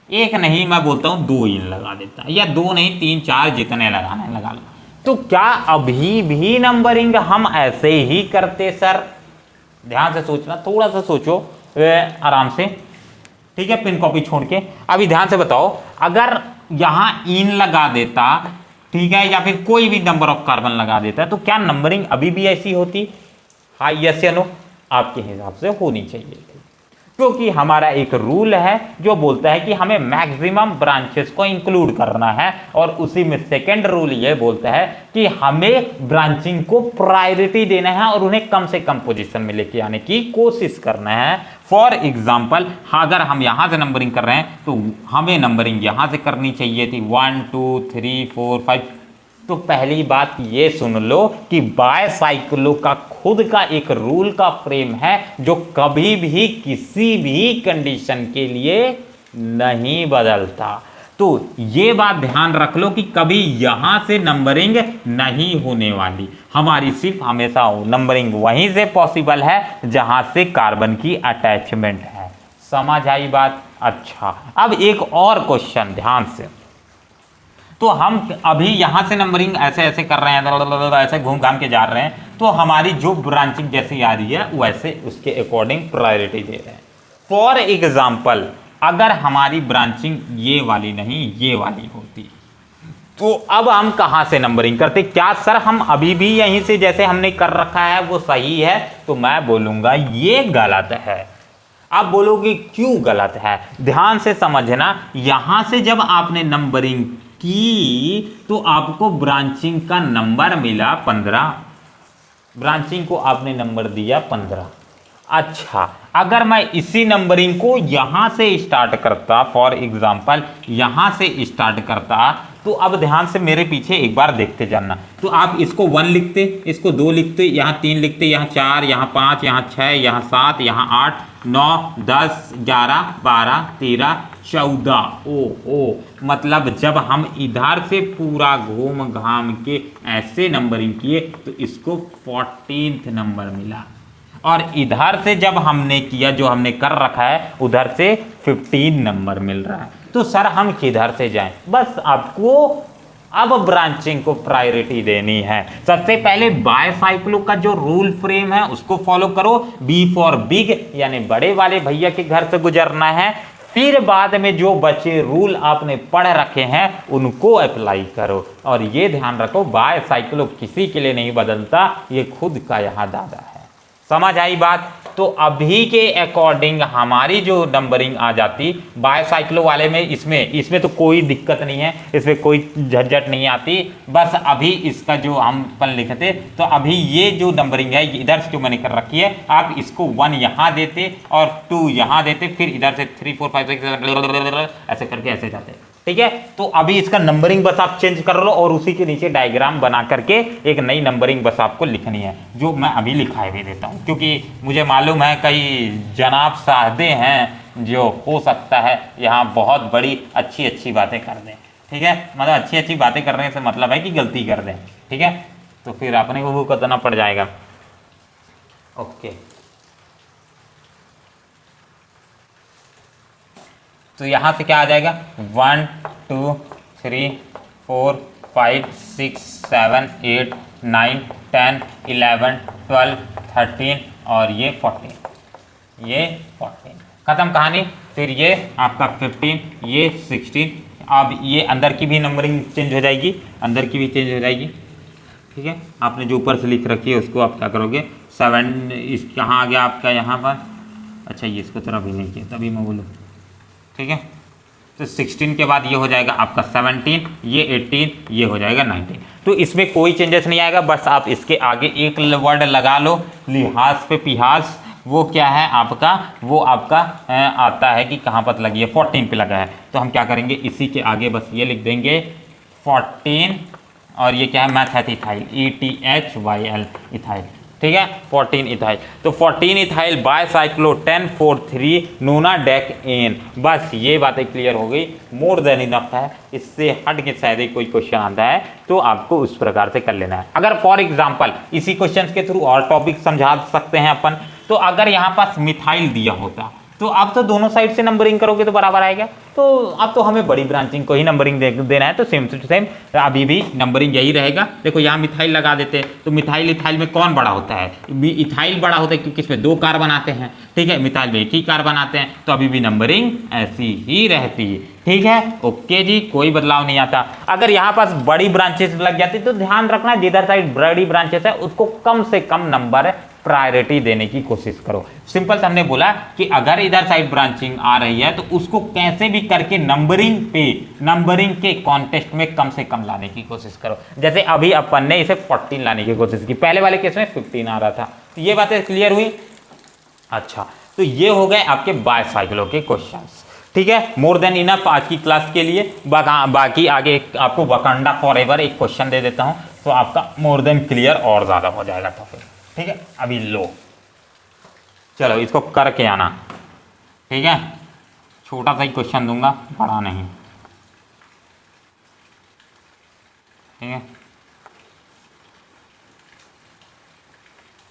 एक नहीं मैं बोलता हूं 2 इन लगा देता, या 2 नहीं 3 4 जितने लगाना है लगा लो, तो क्या अभी भी नंबरिंग हम ऐसे ही करते सर? ध्यान से सोचना, थोड़ा सा सोचो आराम से, ठीक है, पिन कॉपी छोड़ के। अभी ध्यान से बताओ, अगर यहां इन लगा देता, ठीक है, या फिर कोई भी नंबर ऑफ कार्बन लगा देता, तो क्या नंबरिंग अभी भी ऐसी होती? हाँ यस या नो? आपके हिसाब से होनी चाहिए थी, क्योंकि हमारा एक रूल है जो बोलता है कि हमें मैक्सिमम ब्रांचेस को इंक्लूड करना है, और उसी में सेकंड रूल ये बोलता है कि हमें ब्रांचिंग को प्रायोरिटी देना है और उन्हें कम से कम पोजीशन में लेके आने की कोशिश करना है। फॉर एग्जाम्पल अगर हम यहाँ से नंबरिंग कर रहे हैं तो हमें नंबरिंग यहाँ से करनी चाहिए थी 1 2 3 4 5। तो पहली बात ये सुन लो कि बायसाइक्लो का खुद का एक रूल का फ्रेम है जो कभी भी किसी भी कंडीशन के लिए नहीं बदलता। तो ये बात ध्यान रख लो कि कभी यहां से नंबरिंग नहीं होने वाली, हमारी सिर्फ हमेशा नंबरिंग वहीं से पॉसिबल है जहां से कार्बन की अटैचमेंट है। समझ आई बात? अच्छा, अब एक और क्वेश्चन ध्यान से। तो हम अभी यहां से नंबरिंग ऐसे ऐसे कर रहे हैं, ऐसे घूम घाम के जा रहे हैं, तो हमारी जो ब्रांचिंग जैसी आ रही है वैसे उसके अकॉर्डिंग प्रायोरिटी दे रहे हैं। फॉर एग्जाम्पल अगर हमारी ब्रांचिंग ये वाली नहीं ये वाली होती तो अब हम कहां से नंबरिंग करते? क्या सर हम अभी भी यहीं से जैसे हमने कर रखा है वो सही है? तो मैं बोलूंगा ये गलत है। आप बोलोगे क्यों गलत है? ध्यान से समझना, यहां से जब आपने नंबरिंग की तो आपको ब्रांचिंग का नंबर मिला 15, ब्रांचिंग को आपने नंबर दिया 15। अच्छा, अगर मैं इसी नंबरिंग को यहां से स्टार्ट करता, फॉर एग्जांपल यहां से स्टार्ट करता, तो अब ध्यान से मेरे पीछे एक बार देखते जाना। तो आप इसको 1 लिखते, इसको 2 लिखते, यहाँ 3 लिखते, यहाँ 4, यहाँ 5, यहाँ 6, यहाँ 7, यहाँ 8, 9, 10, 11, 12, 13, 14। ओ मतलब जब हम इधर से पूरा घूम घाम के ऐसे नंबरिंग किए तो इसको 14th नंबर मिला, और इधर से जब हमने किया जो हमने कर रखा है उधर से 15 नंबर मिल रहा है। तो सर हम किधर से जाएं? बस आपको अब ब्रांचिंग को प्रायोरिटी देनी है। सबसे पहले बायसाइक्लो का जो रूल फ्रेम है उसको फॉलो करो, बी फॉर बिग यानी बड़े वाले भैया के घर से गुजरना है, फिर बाद में जो बचे रूल आपने पढ़ रखे हैं उनको अप्लाई करो। और ये ध्यान रखो बायसाइक्लो किसी के लिए नहीं बदलता, ये खुद का यहाँ दादा है। समझ आई बात? तो अभी के अकॉर्डिंग हमारी जो नंबरिंग आ जाती बायसाइक्लो वाले में, इसमें तो कोई दिक्कत नहीं है, इसमें कोई झंझट नहीं आती। बस अभी इसका जो हम अपन लिखते तो अभी ये जो नंबरिंग है इधर से जो मैंने कर रखी है, आप इसको 1 यहाँ देते और 2 यहाँ देते, फिर इधर से 3 4 5 6 ऐसे करके ऐसे जाते। ठीक है, तो अभी इसका नंबरिंग बस आप चेंज कर लो और उसी के नीचे डायग्राम बना करके एक नई नंबरिंग बस आपको लिखनी है, जो मैं अभी लिखा भी देता हूँ, क्योंकि मुझे मालूम है कई जनाब साहदे हैं जो हो सकता है यहाँ बहुत बड़ी अच्छी बातें कर दें। ठीक है, मतलब अच्छी बातें करने से मतलब है कि गलती कर दें। ठीक है, तो फिर अपने को वो करना पड़ जाएगा। ओके, तो यहाँ से क्या आ जाएगा? 1 2 3 4 5 6 7 8 9 10 11 12 13 और ये 14, ये 14 खत्म कहानी। फिर ये आपका 15, ये 16। अब ये अंदर की भी नंबरिंग चेंज हो जाएगी, अंदर की भी चेंज हो जाएगी। ठीक है, आपने जो ऊपर से लिख रखी है उसको आप क्या करोगे? 7 इस कहाँ आ गया आपका यहाँ पर? अच्छा, ये इसको तरफ ही नहीं किया तभी मैं बोलूँ। ठीक है, तो 16 के बाद ये हो जाएगा आपका 17, ये 18, ये हो जाएगा 19। तो इसमें कोई चेंजेस नहीं आएगा, बस आप इसके आगे एक वर्ड लगा लो, लिहाज पे पिहाज। वो क्या है आपका? वो आपका आता है कि कहाँ पर लगी है, 14 पे लगा है। तो हम क्या करेंगे, इसी के आगे बस ये लिख देंगे 14, और ये क्या है? मैथेथिथाइल, ETHYL, इथाइल। ठीक है, 14 इथाइल। तो 14 इथाइल बायसाइक्लो 1043 नोनाडेकेन। बस ये बातें क्लियर हो गई, मोर देन इनफ है। इससे हट के शायद ही कोई क्वेश्चन आता है तो आपको उस प्रकार से कर लेना है। अगर फॉर एग्जांपल इसी क्वेश्चन के थ्रू और टॉपिक समझा सकते हैं अपन, तो अगर यहाँ पास मिथाइल दिया होता तो आप तो दोनों साइड से नंबरिंग करोगे तो बराबर आएगा। तो अब तो हमें बड़ी ब्रांचिंग को ही नंबरिंग देना है, तो सेम टू सेम अभी भी नंबरिंग यही रहेगा। देखो यहाँ मिथाइल लगा देते हैं, तो मिथाइल इथाइल में कौन बड़ा होता है? इथाइल बड़ा होता है क्योंकि इसमें 2 कार्बन आते हैं। ठीक है, मिथाइल में 1 ही कार्बन आते हैं, तो अभी भी नंबरिंग ऐसी ही रहती है। ठीक है, ओके जी, कोई बदलाव नहीं आता। अगर यहाँ पास बड़ी ब्रांचेस लग जाती तो ध्यान रखना जिधर साइड बड़ी ब्रांचेस है उसको कम से कम नंबर प्रायोरिटी देने की कोशिश करो। सिंपल हमने बोला कि अगर इधर साइड ब्रांचिंग आ रही है तो उसको कैसे भी करके नंबरिंग के कॉन्टेस्ट में कम से कम लाने की कोशिश करो। जैसे अभी अपन ने इसे 14 लाने की कोशिश की, पहले वाले केस में 15 आ रहा था। तो ये बातें क्लियर हुई। अच्छा, तो ये हो गए आपके बायसाइकिलों के क्वेश्चंस। ठीक है, मोर देन इनफ आज की क्लास के लिए। बाकी आगे आपको वकांडा फॉरएवर एक क्वेश्चन दे देता हूं, तो आपका मोर देन क्लियर और ज़्यादा हो जाएगा टॉपिक। ठीक है, अभी लो चलो इसको करके आना। ठीक है, छोटा सा ही क्वेश्चन दूंगा, बड़ा नहीं। ठीक है,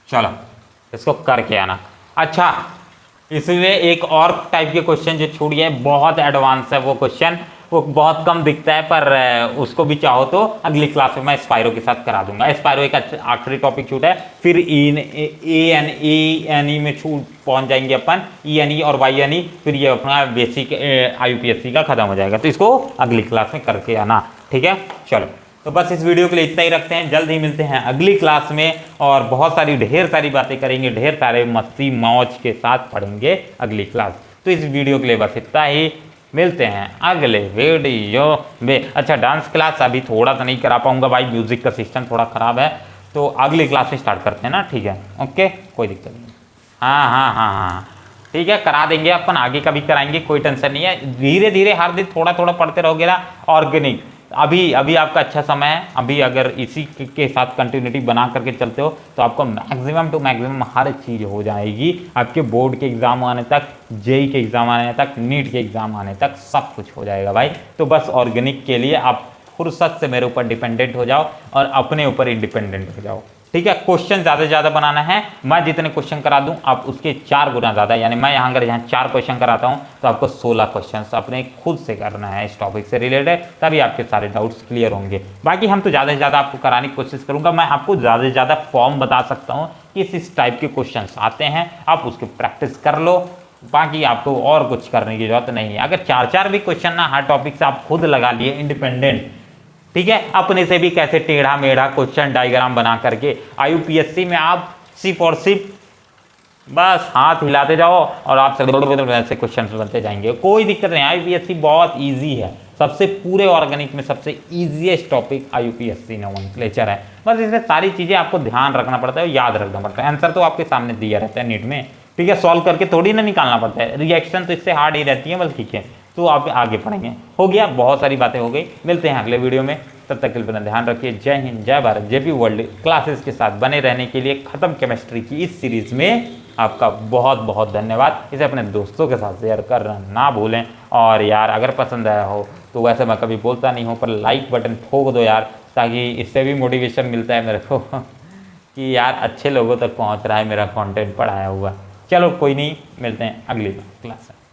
चलो इसको करके आना। अच्छा, इसमें एक और टाइप के क्वेश्चन जो छूट गए, बहुत एडवांस है वो क्वेश्चन, वो बहुत कम दिखता है, पर उसको भी चाहो तो अगली क्लास में मैं स्पायरो के साथ करा दूंगा। स्पायरो एक आखिरी टॉपिक छूटा है, फिर ए एन ई में छूट पहुंच जाएंगे अपन, ENE और YNE, फिर ये अपना बेसिक IUPAC का खत्म हो जाएगा। तो इसको अगली क्लास में करके आना। ठीक है, चलो तो बस इस वीडियो के लिए इतना ही रखते हैं। जल्द ही मिलते हैं अगली क्लास में, और बहुत सारी ढेर सारी बातें करेंगे, ढेर सारे मस्ती मौज के साथ पढ़ेंगे अगली क्लास। तो इस वीडियो के लिए बस इतना ही, मिलते हैं अगले वीडियो में। अच्छा, डांस क्लास अभी थोड़ा सा नहीं करा पाऊंगा भाई, म्यूजिक का सिस्टम थोड़ा ख़राब है, तो अगली क्लास में स्टार्ट करते हैं ना। ठीक है, ओके, कोई दिक्कत नहीं। हाँ हाँ हाँ हाँ, ठीक है, करा देंगे अपन, आगे का भी कराएंगे, कोई टेंशन नहीं है। धीरे धीरे हर दिन थोड़ा थोड़ा पढ़ते रहोगे ना, ऑर्गेनिक। अभी आपका अच्छा समय है, अभी अगर इसी के साथ कंटिन्यूटी बना करके चलते हो तो आपको मैक्सिमम टू मैक्सिमम हर चीज़ हो जाएगी। आपके बोर्ड के एग्ज़ाम आने तक, जेई के एग्ज़ाम आने तक, नीट के एग्ज़ाम आने तक सब कुछ हो जाएगा भाई। तो बस ऑर्गेनिक के लिए आप फुर्सत से मेरे ऊपर डिपेंडेंट हो जाओ और अपने ऊपर इंडिपेंडेंट हो जाओ। ठीक है, क्वेश्चन ज़्यादा से ज़्यादा बनाना है। मैं जितने क्वेश्चन करा दूं आप उसके 4 गुना ज़्यादा, यानी मैं यहाँ अगर यहाँ 4 क्वेश्चन कराता हूँ तो आपको 16 क्वेश्चन अपने खुद से करना है इस टॉपिक से रिलेटेड, तभी आपके सारे डाउट्स क्लियर होंगे। बाकी हम तो ज़्यादा से ज़्यादा आपको कराने की कोशिश करूँगा। मैं आपको ज़्यादा से ज़्यादा फॉर्म बता सकता हूँ कि इस टाइप के क्वेश्चन आते हैं, आप उसकी प्रैक्टिस कर लो। बाकी आपको और कुछ करने की जरूरत नहीं है। अगर 4 भी क्वेश्चन ना हर टॉपिक से आप खुद लगा लिए इंडिपेंडेंट, ठीक है, अपने से भी कैसे टेढ़ा मेढ़ा क्वेश्चन डायग्राम बना करके IUPAC में आप सिर्फ और सिर्फ बस हाथ हिलाते जाओ और आप ऐसे क्वेश्चन बनते जाएंगे, कोई दिक्कत नहीं। IUPAC बहुत इजी है, सबसे पूरे ऑर्गेनिक में सबसे ईजीएस्ट टॉपिक IUPAC नोमेनक्लेचर है। बस इसमें सारी चीज़ें आपको ध्यान रखना पड़ता है, याद रखना पड़ता है। आंसर तो आपके सामने दिया रहता है नीट में, ठीक है, सॉल्व करके थोड़ी ना निकालना पड़ता है। रिएक्शन तो इससे हार्ड ही रहती है, बस ठीक है, तो आप आगे पढ़ेंगे। हो गया, बहुत सारी बातें हो गई। मिलते हैं अगले वीडियो में, तब तक के लिए अपना ध्यान रखिए। जय हिंद, जय भारत। JP वर्ल्ड क्लासेस के साथ बने रहने के लिए खत्म केमिस्ट्री की इस सीरीज में आपका बहुत बहुत धन्यवाद। इसे अपने दोस्तों के साथ शेयर करना ना भूलें। और यार अगर पसंद आया हो तो, वैसे मैं कभी बोलता नहीं हूँ, पर लाइक बटन ठोक दो यार, ताकि इससे भी मोटिवेशन मिलता है मेरे को कि यार अच्छे लोगों तक पहुँच रहा है मेरा कंटेंट पढ़ाया हुआ। चलो कोई नहीं, मिलते हैं अगली क्लास में।